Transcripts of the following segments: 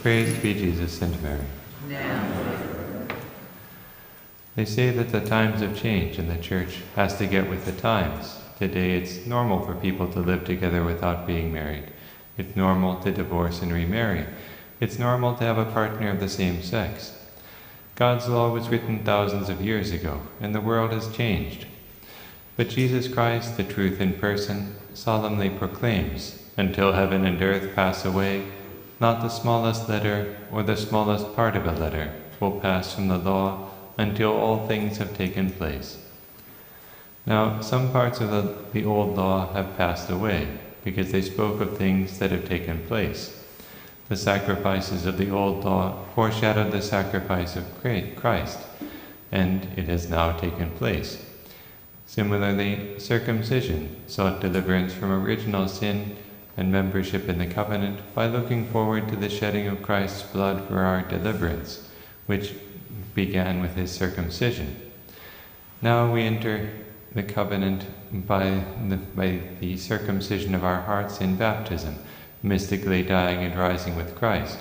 Praised be Jesus and Mary. Now. They say that the times have changed and the Church has to get with the times. Today it's normal for people to live together without being married. It's normal to divorce and remarry. It's normal to have a partner of the same sex. God's law was written thousands of years ago, and the world has changed. But Jesus Christ, the truth in person, solemnly proclaims, until heaven and earth pass away, not the smallest letter or the smallest part of a letter will pass from the law until all things have taken place. Now, some parts of the old law have passed away because they spoke of things that have taken place. The sacrifices of the old law foreshadowed the sacrifice of Christ, and it has now taken place. Similarly, circumcision sought deliverance from original sin and membership in the covenant by looking forward to the shedding of Christ's blood for our deliverance, which began with his circumcision. Now we enter the covenant by the circumcision of our hearts in baptism, mystically dying and rising with Christ.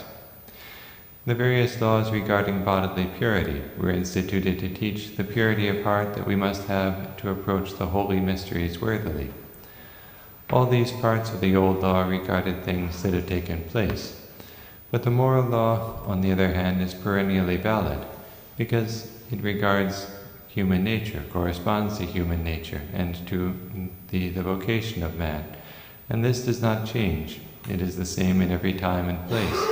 The various laws regarding bodily purity were instituted to teach the purity of heart that we must have to approach the holy mysteries worthily. All these parts of the old law regarded things that have taken place. But the moral law, on the other hand, is perennially valid, because it regards human nature, corresponds to human nature, and to the vocation of man. And this does not change. It is the same in every time and place.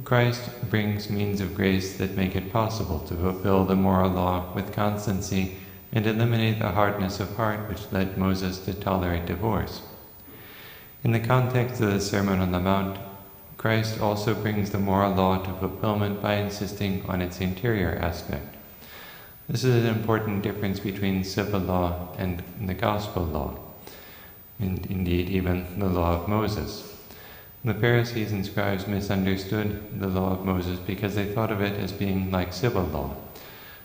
Christ brings means of grace that make it possible to fulfill the moral law with constancy and eliminate the hardness of heart which led Moses to tolerate divorce. In the context of the Sermon on the Mount, Christ also brings the moral law to fulfillment by insisting on its interior aspect. This is an important difference between civil law and the gospel law, and indeed even the law of Moses. The Pharisees and scribes misunderstood the law of Moses because they thought of it as being like civil law.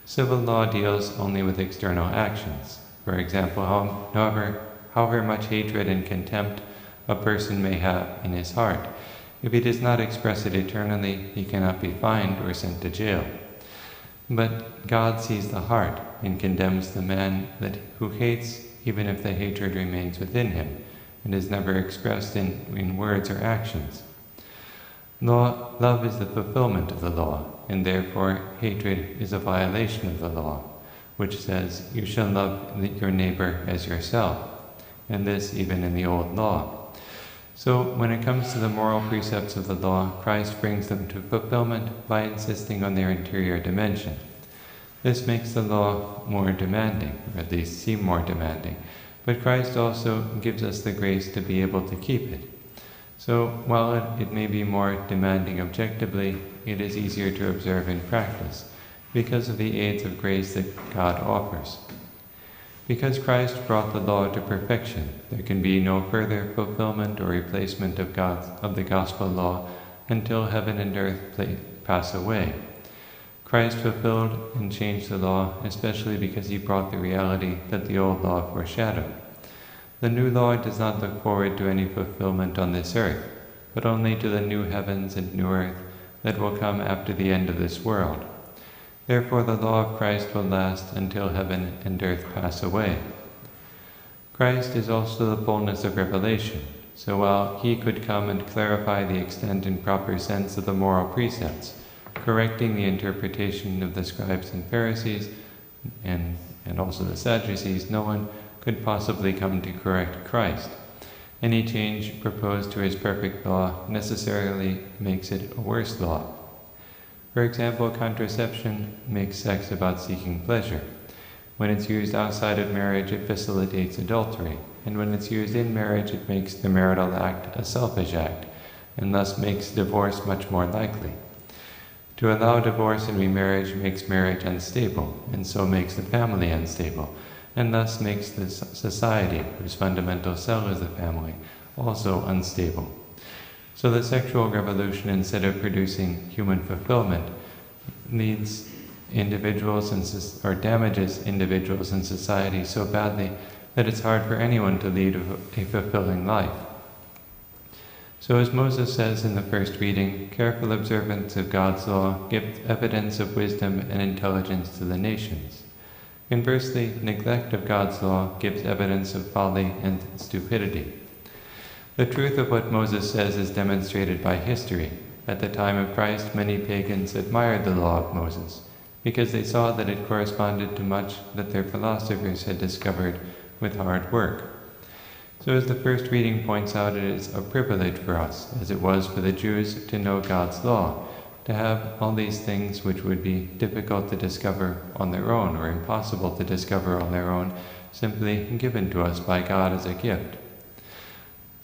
Civil law deals only with external actions. For example, however much hatred and contempt a person may have in his heart, if he does not express it eternally, he cannot be fined or sent to jail. But God sees the heart and condemns the man who hates, even if the hatred remains within him and is never expressed in words or actions. Love is the fulfillment of the law, and therefore hatred is a violation of the law, which says, "You shall love your neighbor as yourself," and this even in the old law. So when it comes to the moral precepts of the law, Christ brings them to fulfillment by insisting on their interior dimension. This makes the law more demanding, or at least seem more demanding, but Christ also gives us the grace to be able to keep it. So while it may be more demanding objectively, it is easier to observe in practice because of the aids of grace that God offers. Because Christ brought the law to perfection, there can be no further fulfillment or replacement of the gospel law until heaven and earth pass away. Christ fulfilled and changed the law, especially because he brought the reality that the old law foreshadowed. The new law does not look forward to any fulfillment on this earth, but only to the new heavens and new earth that will come after the end of this world. Therefore the law of Christ will last until heaven and earth pass away. Christ is also the fullness of revelation, so while he could come and clarify the extent and proper sense of the moral precepts, correcting the interpretation of the scribes and Pharisees and also the Sadducees, no one could possibly come to correct Christ. Any change proposed to his perfect law necessarily makes it a worse law. For example, contraception makes sex about seeking pleasure. When it's used outside of marriage, it facilitates adultery, and when it's used in marriage, it makes the marital act a selfish act, and thus makes divorce much more likely. To allow divorce and remarriage makes marriage unstable, and so makes the family unstable, and thus makes the society, whose fundamental cell is the family, also unstable. So the sexual revolution, instead of producing human fulfillment, leads individuals or damages individuals and society so badly that it's hard for anyone to lead a fulfilling life. So as Moses says in the first reading, careful observance of God's law gives evidence of wisdom and intelligence to the nations. Conversely, neglect of God's law gives evidence of folly and stupidity. The truth of what Moses says is demonstrated by history. At the time of Christ, many pagans admired the law of Moses, because they saw that it corresponded to much that their philosophers had discovered with hard work. So as the first reading points out, it is a privilege for us, as it was for the Jews, to know God's law, to have all these things which would be difficult to discover on their own, or impossible to discover on their own, simply given to us by God as a gift.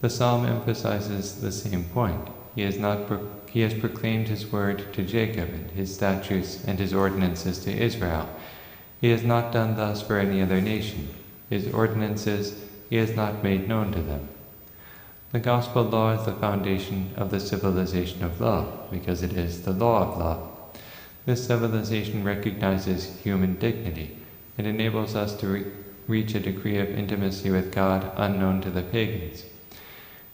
The psalm emphasizes the same point. He has proclaimed his word to Jacob, and his statutes and his ordinances to Israel. He has not done thus for any other nation. His ordinances he has not made known to them. The gospel law is the foundation of the civilization of love, because it is the law of love. This civilization recognizes human dignity. It enables us to reach a degree of intimacy with God unknown to the pagans.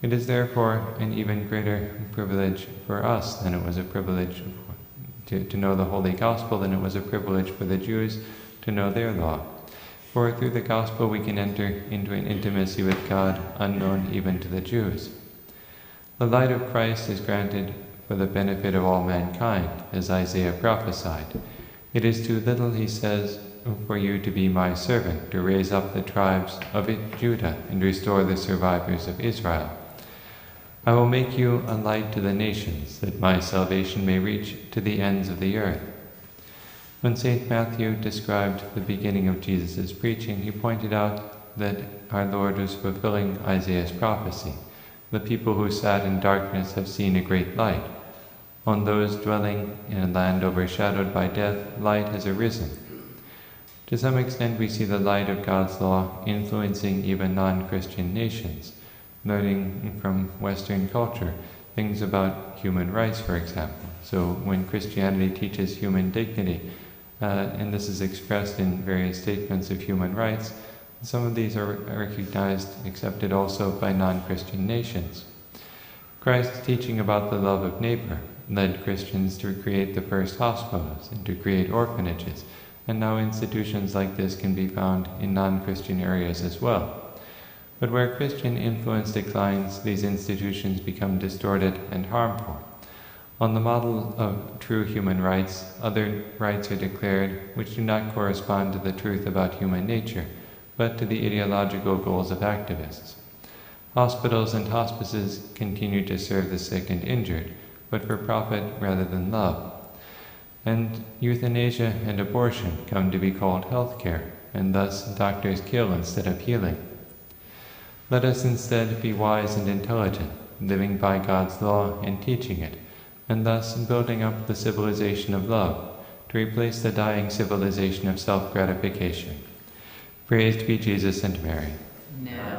It is therefore an even greater privilege for us than it was a privilege to know the Holy Gospel than it was a privilege for the Jews to know their law. For through the Gospel we can enter into an intimacy with God unknown even to the Jews. The light of Christ is granted for the benefit of all mankind, as Isaiah prophesied. It is too little, he says, for you to be my servant, to raise up the tribes of Judah and restore the survivors of Israel. I will make you a light to the nations, that my salvation may reach to the ends of the earth. When St. Matthew described the beginning of Jesus' preaching, he pointed out that our Lord was fulfilling Isaiah's prophecy. The people who sat in darkness have seen a great light. On those dwelling in a land overshadowed by death, light has arisen. To some extent, we see the light of God's law influencing even non-Christian nations, learning from Western culture things about human rights, for example. So when Christianity teaches human dignity, and this is expressed in various statements of human rights, some of these are recognized, accepted also by non-Christian nations. Christ's teaching about the love of neighbor led Christians to create the first hospitals and to create orphanages, and now institutions like this can be found in non-Christian areas as well. But where Christian influence declines, these institutions become distorted and harmful. On the model of true human rights, other rights are declared which do not correspond to the truth about human nature, but to the ideological goals of activists. Hospitals and hospices continue to serve the sick and injured, but for profit rather than love. And euthanasia and abortion come to be called health care, and thus doctors kill instead of healing. Let us instead be wise and intelligent, living by God's law and teaching it, and thus building up the civilization of love, to replace the dying civilization of self-gratification. Praised be Jesus and Mary. Now